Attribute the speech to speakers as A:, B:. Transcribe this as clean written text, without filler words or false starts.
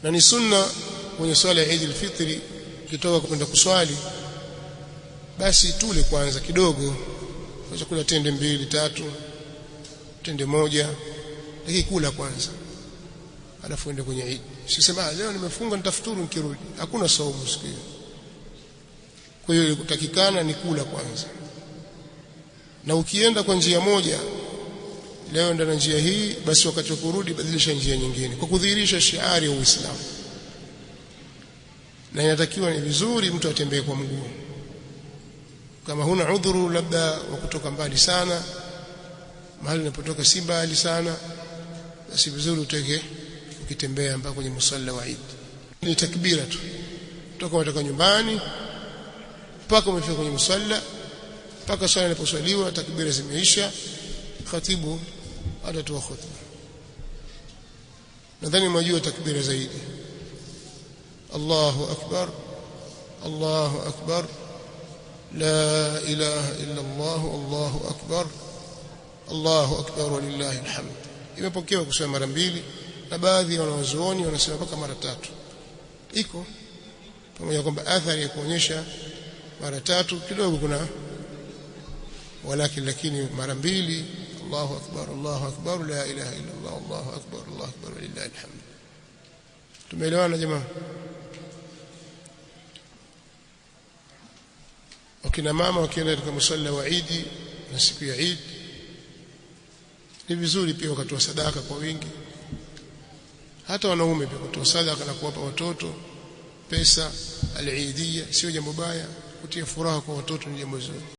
A: Na ni sunna kwenye swala ya Eid al-Fitr ukitoka kwenda kuswali basi tule kwanza kidogo, unaweza kula tende 2 3, tende moja, lakini kula kwanza alafu ende kwenye Eid. Usisema leo nimefunga nitafuturu nikirudi, hakuna saumu siku hiyo. Kwa hiyo kutakikana ni kula kwanza. Na ukienda kwa njia moja, leo ndio njia hii, basi wakati wa kurudi badilisha njia nyingine kwa kudhihirisha shiari ya Uislamu. Na inatakiwa ni vizuri mtu atembee kwa mguu. Kama huna udhuru labda wa kutoka mbali sana, mahali unapotoka si mbali sana, basi vizuri uteke ukitembea mpaka kwenye musalla wa Eid. Ni takbira tu. Kutoka nyumbani mpaka umefika kwenye musalla, mpaka swala inaposwaliwa takbira zimeisha, khatibu atatoa khutba. Nadhani mnajua takbira zaidi. Allahu akbar, Allahu akbar, la ilaha illa Allah, Allahu akbar, Allahu akbar walillahi alhamd. Imepokewa kusema mara 2 na baadhi ya wanazuoni wanasema mpaka mara 3. Iko pamoja kwamba athari ya kuonyesha mara 3 kidogo kuna, lakini mara 2, Allahu akbar, Allahu akbar, la ilaha illa Allah, Allahu akbar, Allahu akbar walillahi alhamd. Tumeelewana jamaa? Wakina mama wakienda katika musalla wa Eid na siku ya Eid ni vizuri pia wakatoa sadaka kwa wingi. Hata wanaume pia kutoa sadaka na kuwapa watoto pesa al-Eidiyya sio jambo baya, kutia furaha kwa watoto ni jambo zuri.